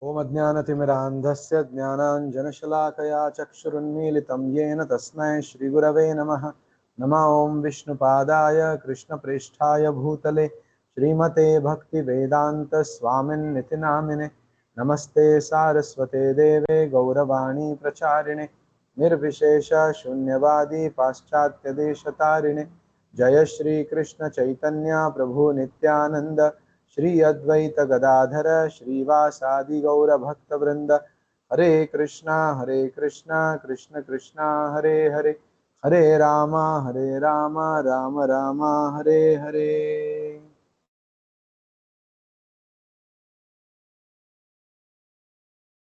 ओम अज्ञानतिमिरान्धस्य ज्ञानाञ्जनशलाकया चक्षुरुन्मीलितं येन तस्मै श्रीगुरवे नमः। नमः ओं विष्णुपादाय कृष्णप्रेष्ठाय भूतले श्रीमते भक्तिवेदान्तस्वामिन्निति नामिने। नमस्ते सारस्वते देवे गौरवाणी प्रचारिणे निर्विशेष शून्यवादी पाश्चात्यदेशतारिणे। जय श्री कृष्ण चैतन्य प्रभु नित्यानंद श्री अद्वैत गदाधर श्रीवासादि गौर भक्त वृंद। हरे कृष्णा कृष्ण कृष्णा हरे हरे, हरे Ram Ram Ram Hare Hare.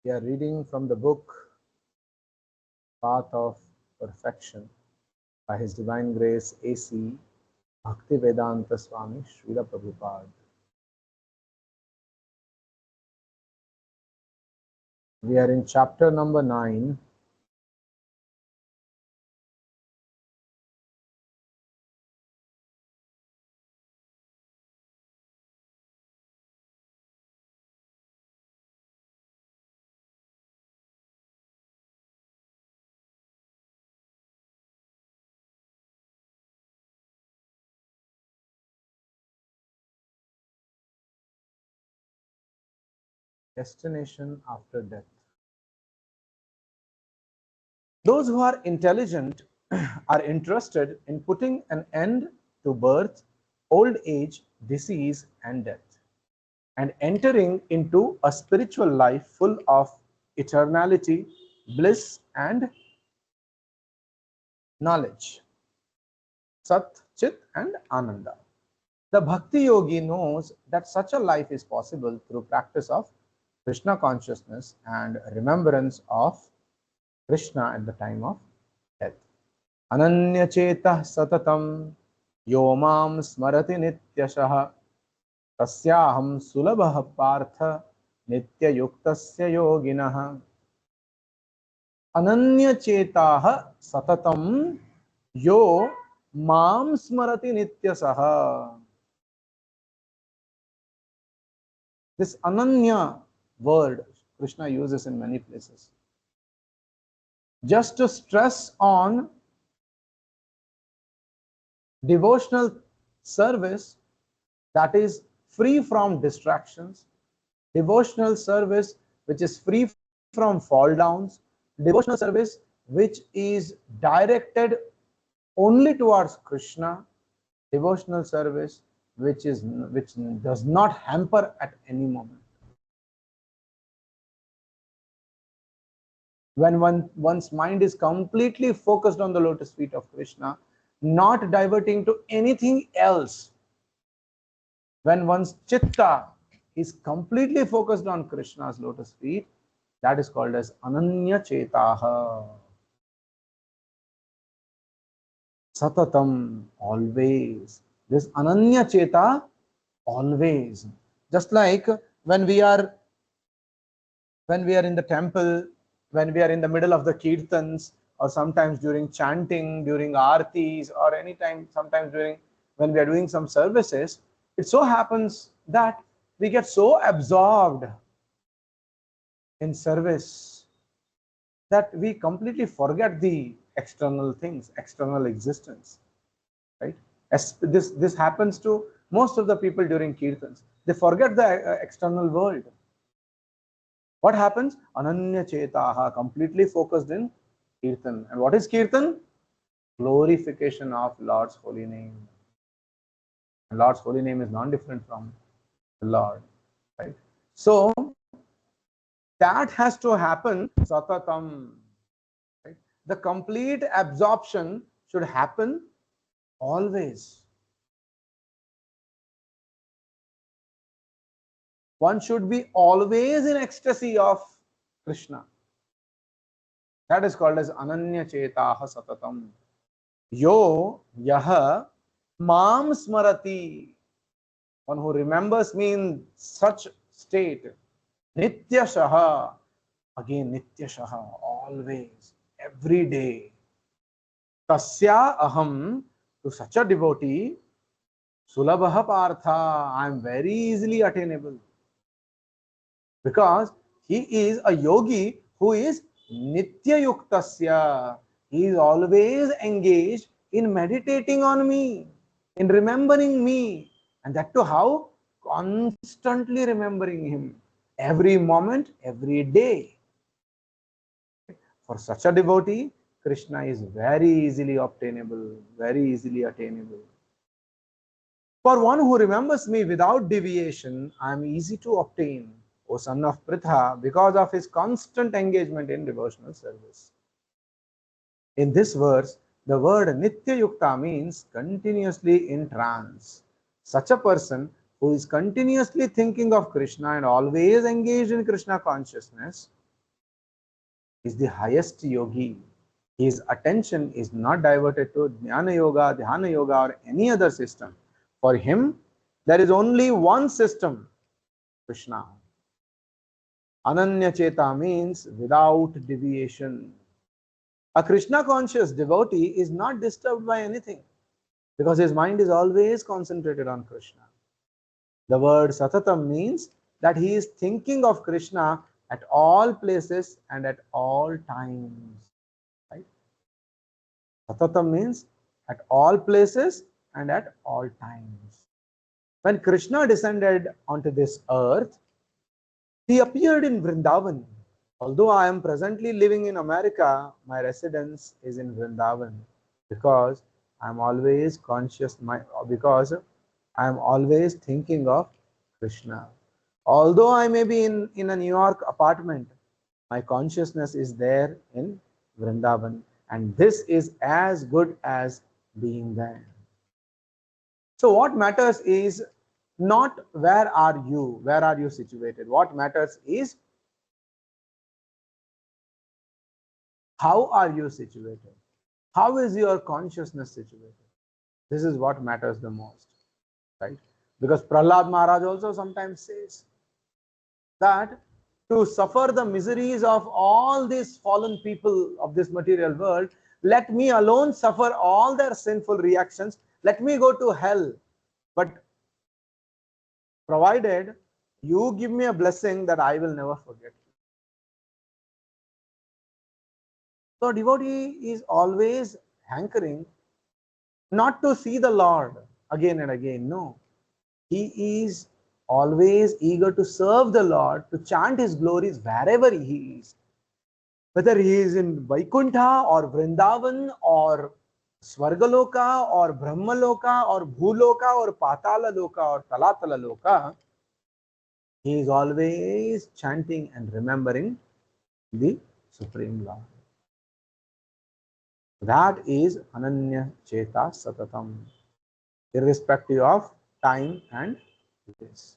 We are reading from the book Path of Perfection by His Divine Grace A.C. Bhaktivedanta Swami Srila Prabhupada. We are in chapter number 9. Destination after death. Those who are intelligent are interested in putting an end to birth, old age, disease, and death, and entering into a spiritual life full of eternality, bliss, and knowledge. Sat, Chit, and Ananda. The Bhakti Yogi knows that such a life is possible through practice of Krishna consciousness and remembrance of Krishna at the time of death. Ananya Chetah Satatam यो मां स्मरति नित्यशः तस्याहं सुलभः पार्थ नित्ययुक्तस्य योगिनः। अनन्यचेताः सततं यो मां स्मरति नित्यशः. This ananya word Krishna uses in many places just to stress on devotional service that is free from distractions, devotional service which is free from fall downs, devotional service which is directed only towards Krishna, devotional service which does not hamper at any moment. When one's mind is completely focused on the lotus feet of Krishna, not diverting to anything else, when one's chitta is completely focused on Krishna's lotus feet, that is called as Ananya Chetaha. Satatam, always. This Ananya Cheta, always. Just like when we are in the temple, when we are in the middle of the kirtans, or sometimes during chanting, during aartis, or anytime, sometimes during when we are doing some services, it so happens that we get so absorbed in service that we completely forget the external things, external existence, right? As this happens to most of the people during kirtans. They forget the external world. What happens? Ananya Chetaha, completely focused in Kirtan. And what is Kirtan? Glorification of Lord's holy name. And Lord's holy name is non different from the Lord. Right? So that has to happen satatam. Right? The complete absorption should happen always. One should be always in ecstasy of Krishna. That is called as Ananya Chetaha Satatam. Yo Yaha Mam Smarati. One who remembers me in such state. Nityashaha. Again, Nityashaha. Always. Every day. Tasya Aham. To such a devotee. Sulabha Partha. I am very easily attainable. Because He is a yogi who is nitya yuktasya. He is always engaged in meditating on me, in remembering me. And that too how? Constantly remembering him. Every moment, every day. For such a devotee, Krishna is very easily obtainable, very easily attainable. For one who remembers me without deviation, I am easy to obtain, O son of Pritha, because of his constant engagement in devotional service. In this verse, the word Nitya Yukta means continuously in trance. Such a person who is continuously thinking of Krishna and always engaged in Krishna consciousness is the highest yogi. His attention is not diverted to Jnana Yoga, Dhyana Yoga, or any other system. For him, there is only one system, Krishna. Ananya Cheta means without deviation. A Krishna conscious devotee is not disturbed by anything because his mind is always concentrated on Krishna. The word Satatam means that he is thinking of Krishna at all places and at all times. Right? Satatam means at all places and at all times. When Krishna descended onto this earth, he appeared in Vrindavan. Although I am presently living in America, my residence is in Vrindavan because I am always because I am always thinking of Krishna. Although I may be in a New York apartment, my consciousness is there in Vrindavan, and this is as good as being there. So what matters is not where are you situated. What matters is how are you situated? How is your consciousness situated? This is what matters the most, right? Because Prahlad Maharaj also sometimes says that to suffer the miseries of all these fallen people of this material world, let me alone suffer all their sinful reactions. Let me go to hell. But provided you give me a blessing that I will never forget. So devotee is always hankering not to see the Lord again and again. No, he is always eager to serve the Lord, to chant his glories wherever he is. Whether he is in Vaikuntha or Vrindavan or Swargaloka or Brahmaloka or Bhuloka or Patala Loka or Talatala Loka, he is always chanting and remembering the Supreme Lord. That is Ananya Cheta Satatam, irrespective of time and place.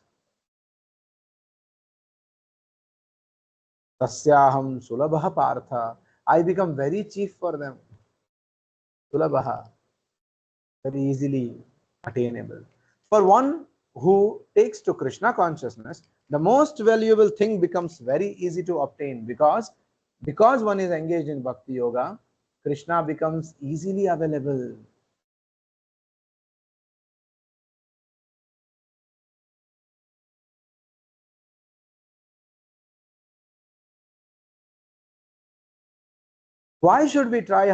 Tasyaham Sulabha Partha. I become very cheap for them. Sulabha, very easily attainable. For one who takes to Krishna consciousness, the most valuable thing becomes very easy to obtain because one is engaged in Bhakti Yoga, Krishna becomes easily available. Why should we try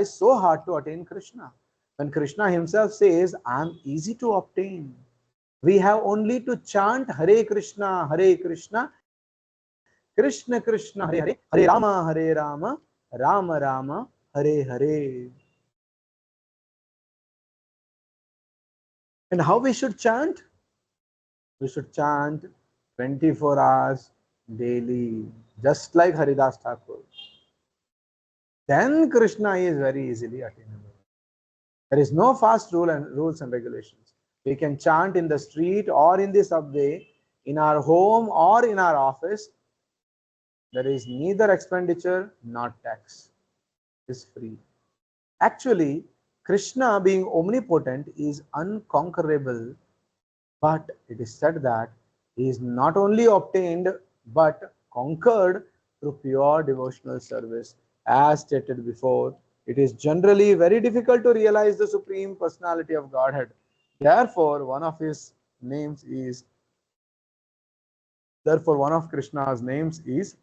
so hard to attain Krishna? When Krishna himself says, I am easy to obtain. We have only to chant Hare Krishna, Krishna Krishna, Hare Hare, Hare Rama, Rama Rama, Hare Hare. And how we should chant? We should chant 24 hours daily, just like Haridas Thakur. Then Krishna is very easily attainable. There is no fast rules and regulations. We can chant in the street or in the subway, in our home or in our office. There is neither expenditure nor tax. It is free. Actually, Krishna being omnipotent is unconquerable, but it is said that he is not only obtained but conquered through pure devotional service. As stated before, it is generally very difficult to realize the Supreme Personality of Godhead. Therefore, one of his names is Therefore, one of Krishna's names is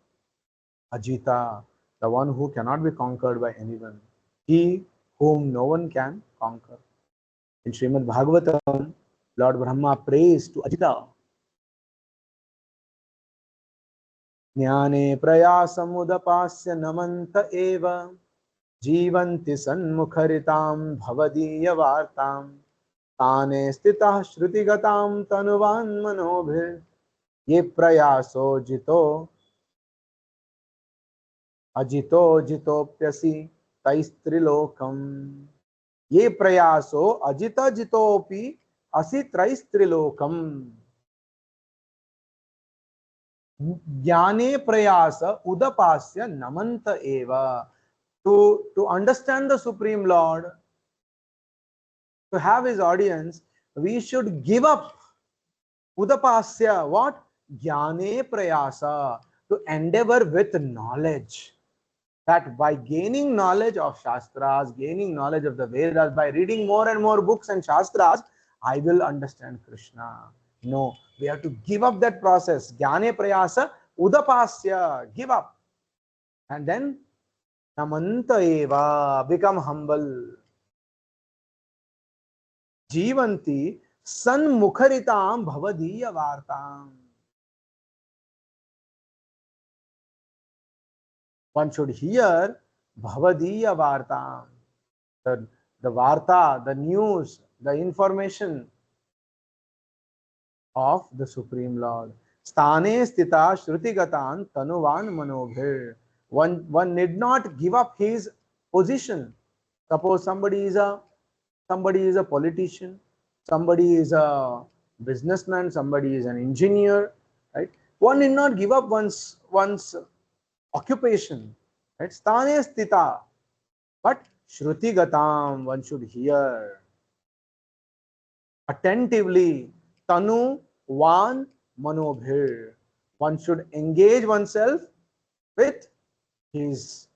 Ajita, the one who cannot be conquered by anyone, he whom no one can conquer. In Srimad Bhagavatam, Lord Brahma prays to Ajita. Jnane prayasamudapasya namanta eva जीवन्ति सन्मुखरितां भवदीय वार्तां ताने स्थितः श्रुतिगतां तनुवान् मनोभिर् ये प्रयासो जितो अजितो जितोप्यसि तैस्त्रिलोकम् ये प्रयासो अजित जितोपि असि त्रैस्त्रिलोकम् ज्ञाने प्रयास उदपास्य नमन्त एव. To understand the Supreme Lord, to have his audience, we should give up udapasya, what? Jnane prayasa, to endeavor with knowledge. That by gaining knowledge of Shastras, gaining knowledge of the Vedas, by reading more and more books and Shastras, I will understand Krishna. No, we have to give up that process. Jnane prayasa, udapasya, give up. And then namanta eva, become humble. Jivanti sanmukharitam bhavadiya vartam. One should hear bhavadiya vartam, the varta, the news, the information of the Supreme Lord. Sthane sthita shrutigatan tanuvan manobhir. One need not give up his position. Suppose somebody is a politician, somebody is a businessman, somebody is an engineer, right? One need not give up one's occupation, right? Sthane sthita, but shruti gatam, one should hear attentively. Tanu van manobhir, one should engage oneself with his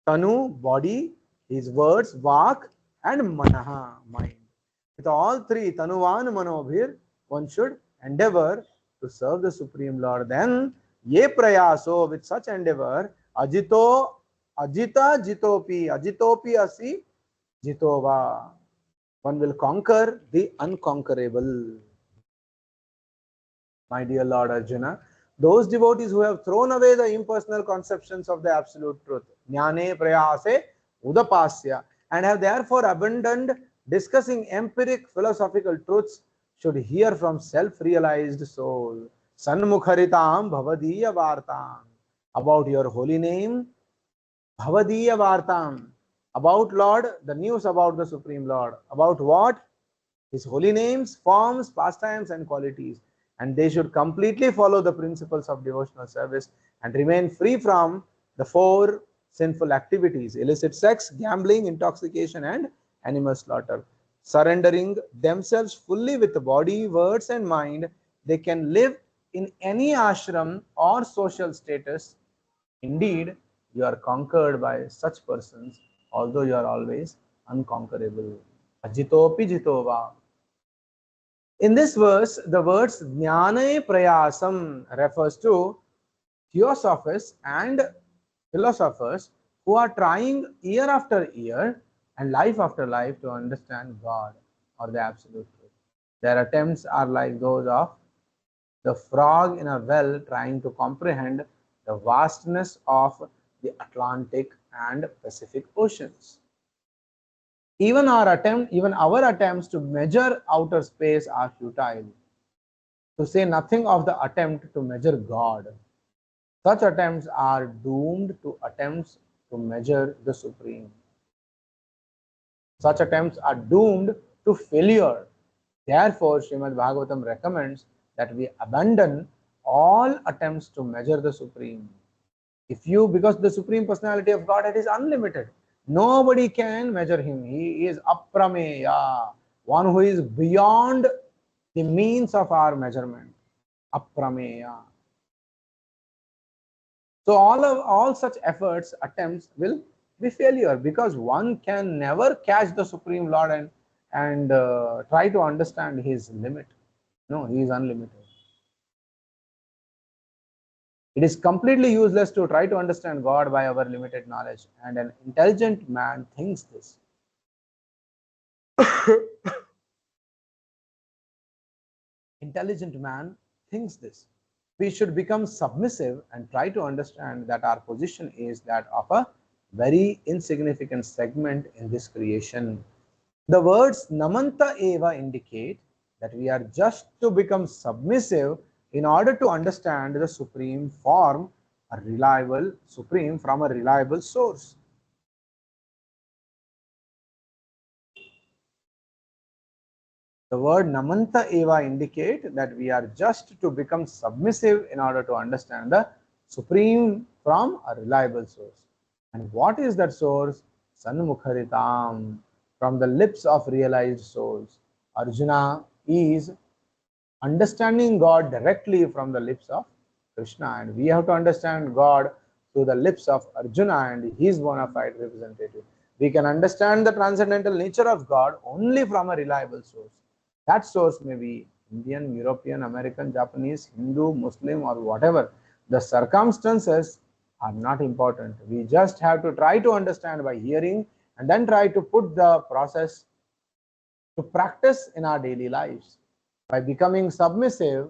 tanu, body, his words, vak, and manaha, mind. With all three, tanuvan manobhir, one should endeavor to serve the Supreme Lord. Then, ye prayaso, with such endeavor, ajito, ajita jitopi, ajitopi asi jitova. One will conquer the unconquerable. My dear Lord Arjuna, those devotees who have thrown away the impersonal conceptions of the absolute truth, jnane prayase udapasya, and have therefore abandoned discussing empiric philosophical truths, should hear from self-realized soul, sanmukharitam bhavadiya vartam, about your holy name, bhavadiya vartam, about Lord, the news about the Supreme Lord. About what? His holy names, forms, pastimes, and qualities. And they should completely follow the principles of devotional service and remain free from the four sinful activities: illicit sex, gambling, intoxication, and animal slaughter. Surrendering themselves fully with the body, words, and mind, they can live in any ashram or social status. Indeed, you are conquered by such persons, although you are always unconquerable. Ajitopi jitova. In this verse, the words jnane prayasam refers to theosophists and philosophers who are trying year after year and life after life to understand God or the absolute truth. Their attempts are like those of the frog in a well trying to comprehend the vastness of the Atlantic and Pacific Oceans. Even our attempts to measure outer space are futile, to say nothing of the attempt to measure God. Such attempts are doomed to attempts to measure the Supreme. Such attempts are doomed to failure. Therefore, Srimad Bhagavatam recommends that we abandon all attempts to measure the Supreme. Because the Supreme Personality of Godhead is unlimited. Nobody can measure him. He is aprameya, one who is beyond the means of our measurement. Aprameya. So all such efforts, attempts will be failure, because one can never catch the Supreme Lord and try to understand his limit. No, he is unlimited. It is completely useless to try to understand God by our limited knowledge, and an intelligent man thinks this. Intelligent man thinks this. We should become submissive and try to understand that our position is that of a very insignificant segment in this creation. The words namanta eva indicate that we are just to become submissive in order to understand the supreme form, a reliable supreme from a reliable source. The word namanta eva indicate that we are just to become submissive in order to understand the supreme from a reliable source. And what is that source? Sanmukharitam, from the lips of realized souls. Arjuna is understanding God directly from the lips of Krishna, and we have to understand God through the lips of Arjuna and his bona fide representative. We can understand the transcendental nature of God only from a reliable source. That source may be Indian, European, American, Japanese, Hindu, Muslim, or whatever. The circumstances are not important. We just have to try to understand by hearing and then try to put the process to practice in our daily lives. By becoming submissive,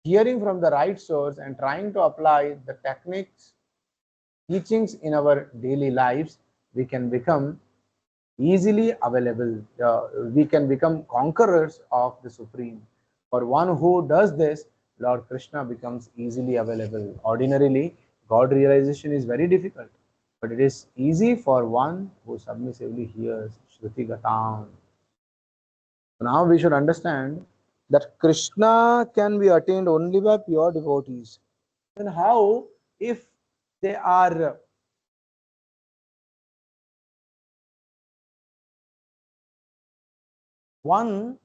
hearing from the right source, and trying to apply the techniques, teachings in our daily lives, we can become easily available. We can become conquerors of the Supreme. For one who does this, Lord Krishna becomes easily available. Ordinarily, God realization is very difficult, but it is easy for one who submissively hears Shruti Gatam. Now we should understand that Krishna can be attained only by pure devotees. Then how if they are one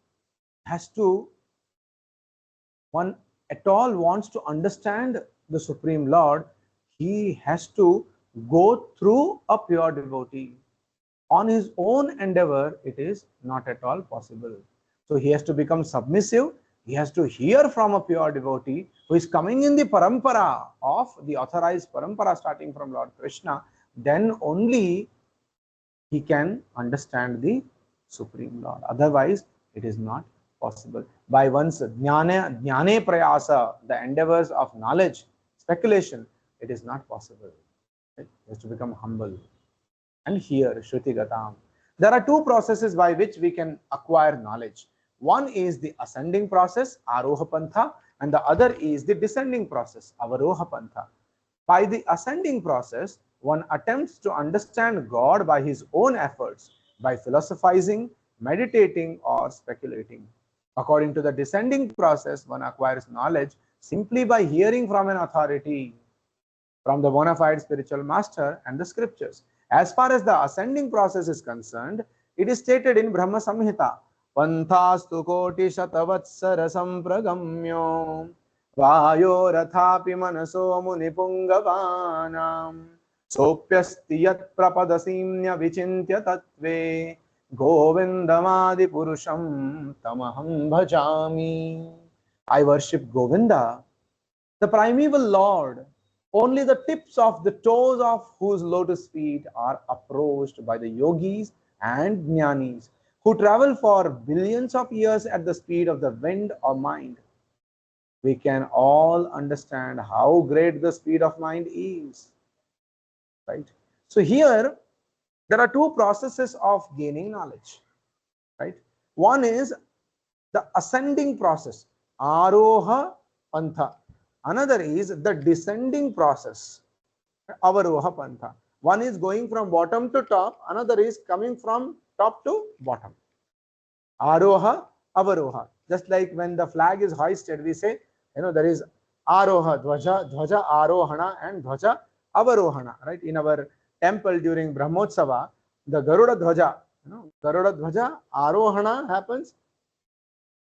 one at all wants to understand the Supreme Lord, he has to go through a pure devotee. On his own endeavor, it is not at all possible. So he has to become submissive. He has to hear from a pure devotee who is coming in the parampara of the authorized parampara starting from Lord Krishna. Then only he can understand the Supreme Lord. Otherwise, it is not possible. By one's jnane prayasa, the endeavors of knowledge, speculation, it is not possible. Right? He has to become humble. And here, Shruti Gatam. There are two processes by which we can acquire knowledge. One is the ascending process, Aroha Pantha, and the other is the descending process, Avaroha Pantha. By the ascending process, one attempts to understand God by his own efforts, by philosophizing, meditating, or speculating. According to the descending process, one acquires knowledge simply by hearing from an authority, from the bona fide spiritual master and the scriptures. As far as the ascending process is concerned, it is stated in Brahma Samhita, Panthastu koti shatavatsara sampragamyo vayo rathapi manaso munipungavaanam sopyasti yat prapadasimnya vichintya tatve govindamadi purusham tamaham bhajami. I worship Govinda, the primeval Lord, only the tips of the toes of whose lotus feet are approached by the yogis and jnanis who travel for billions of years at the speed of the wind or mind. We can all understand how great the speed of mind is, right? So here there are two processes of gaining knowledge, right? One is the ascending process, Aroha Pantha. Another is the descending process, Avaroha Pantha. One is going from bottom to top, another is coming from top to bottom. Aroha, Avaroha. Just like when the flag is hoisted, we say, there is Aroha, Dhwaja Arohana, and Dhwaja Avarohana, right? In our temple during Brahmotsava, the Garuda Dhwaja, Garuda Dhwaja Arohana happens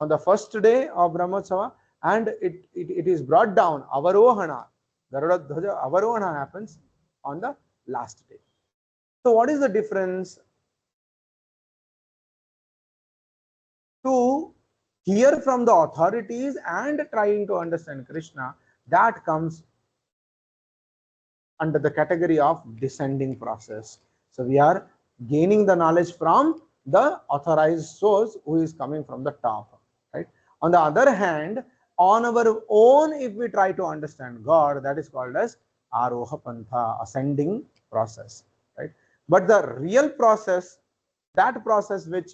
on the first day of Brahmotsava, and it is brought down, Avarohana, Garuda Dhwaja Avarohana happens on the last day. So what is the difference? To hear from the authorities and trying to understand Krishna, that comes under the category of descending process. So we are gaining the knowledge from the authorized source who is coming from the top, right? On the other hand, on our own, if we try to understand God, that is called as Aroha Pantha, ascending process, right? But the real process, that process which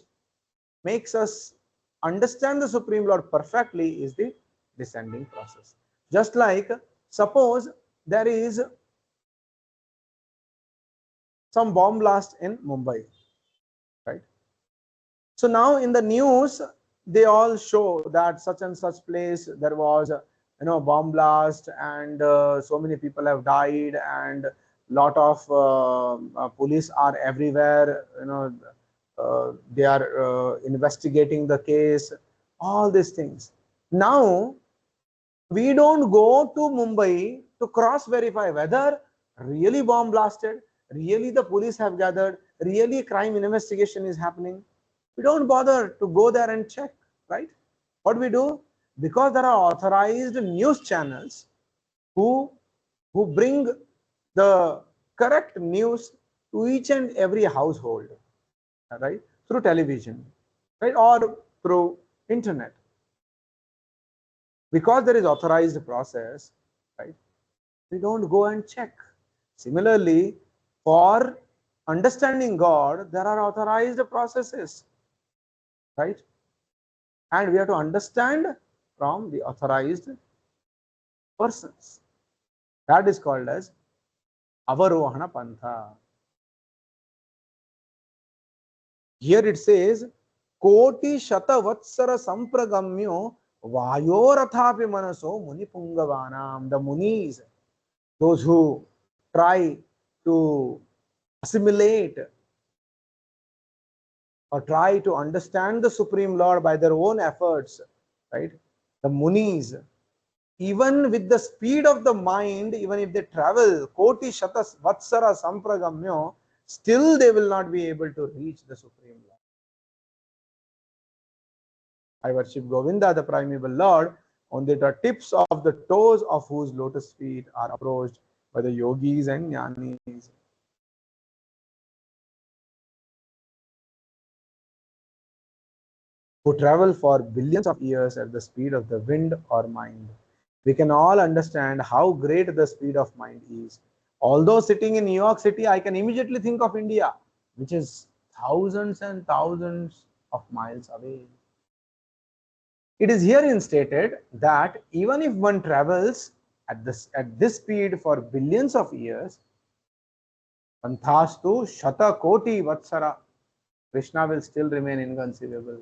makes us understand the Supreme Lord perfectly, is the descending process. Just like, suppose there is some bomb blast in Mumbai, right? So now in the news, they all show that such and such place there was, bomb blast, and so many people have died, and lot of police are everywhere. They are investigating the case. All these things. Now we don't go to Mumbai to cross verify whether really bomb blasted, really the police have gathered, really crime investigation is happening. We don't bother to go there and check, right? What we do? Because there are authorized news channels who bring the correct news to each and every household, right? Through television, right? Or through internet. Because there is authorized process, right? We don't go and check. Similarly, for understanding God, there are authorized processes, right? And we have to understand from the authorized persons. That is called as Avarohana Pantha. Here it says, Koti Shata Vatsara Sampragamyo Vayorathapi Manaso Muni Pungavanam. The Munis, those who try to assimilate or try to understand the Supreme Lord by their own efforts, right? The Munis, even with the speed of the mind, even if they travel Koti Shata Vatsara Sampragamyo, still they will not be able to reach the Supreme Lord. I worship Govinda, the primeval Lord, on the tips of the toes of whose lotus feet are approached by the yogis and jnanis. Who travel for billions of years at the speed of the wind or mind. We can all understand how great the speed of mind is. Although sitting in New York City, I can immediately think of India, which is thousands and thousands of miles away. It is herein stated that even if one travels at this speed for billions of years, Panthastu Shata Koti Vatsara, Krishna will still remain inconceivable.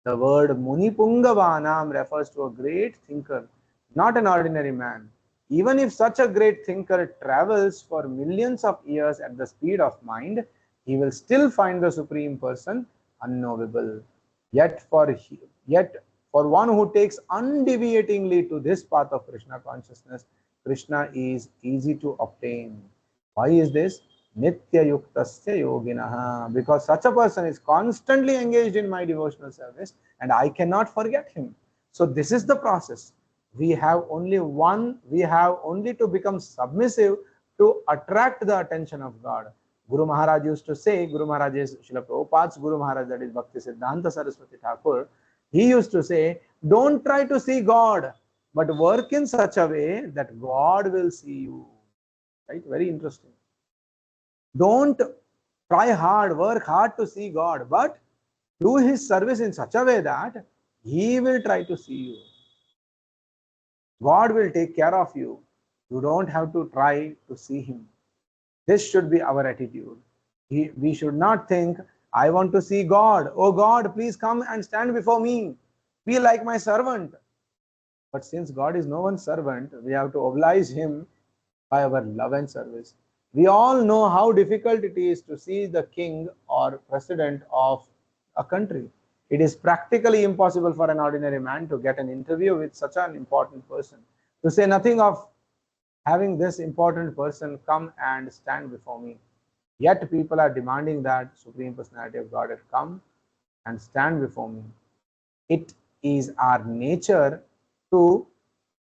The word Muni Pungavanam refers to a great thinker, not an ordinary man. Even if such a great thinker travels for millions of years at the speed of mind, he will still find the Supreme Person unknowable. Yet for one who takes undeviatingly to this path of Krishna consciousness, Krishna is easy to obtain. Why is this? Nitya Yuktasya Yoginaha. Because such a person is constantly engaged in my devotional service and I cannot forget him. So this is the process. We have only to become submissive to attract the attention of God. Guru Maharaj used to say, Guru Maharaj is Srila Prabhupada's Guru Maharaj, that is Bhakti Siddhanta Saraswati Thakur. He used to say, don't try to see God, but work in such a way that God will see you. Right? Very interesting. Don't try hard, work hard to see God, but do his service in such a way that he will try to see you. God will take care of you. You don't have to try to see him. This should be our attitude. We should not think, I want to see God. Oh God, please come and stand before me. Be like my servant. But since God is no one's servant, we have to oblige him by our love and service. We all know how difficult it is to see the king or president of a country. It is practically impossible for an ordinary man to get an interview with such an important person. To say nothing of having this important person come and stand before me. Yet people are demanding that Supreme Personality of Godhead come and stand before me. It is our nature to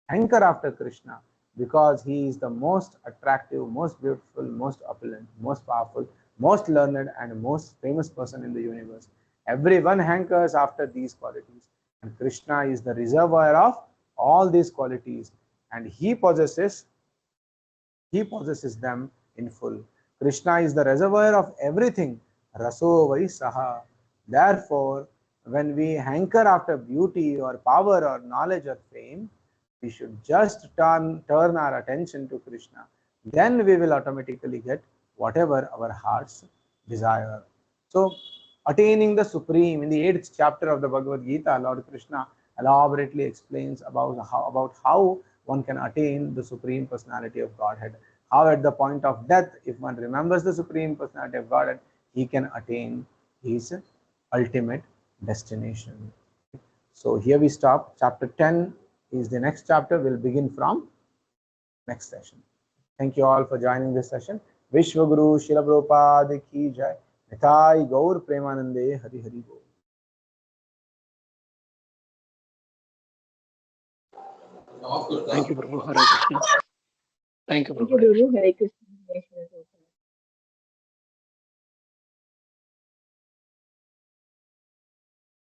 hanker after Krishna. because he is the most attractive, most beautiful, most opulent, most powerful, most learned, and most famous person in the universe. Everyone hankers after these qualities, and Krishna is the reservoir of all these qualities, and he possesses them in full. Krishna is the reservoir of everything. Raso vai saha. Therefore, when we hanker after beauty or power or knowledge or fame, we should just turn our attention to Krishna. Then we will automatically get whatever our hearts desire. So, attaining the supreme, in the 8th chapter of the Bhagavad Gita, Lord Krishna elaborately explains about how one can attain the supreme personality of Godhead. How at the point of death, if one remembers the supreme personality of Godhead, he can attain his ultimate destination. So here we stop. Chapter 10 is the next chapter. We'll begin from next session. Thank you all for joining this session. Vishwaguru Srila Prabhupada ki jai. Nitai Gaur Premanande Hari Hari Bol. Thank you, Prabhu. Hare Krishna. Thank you, Thank Prabhu. you, Prabhu. Hare Krishna.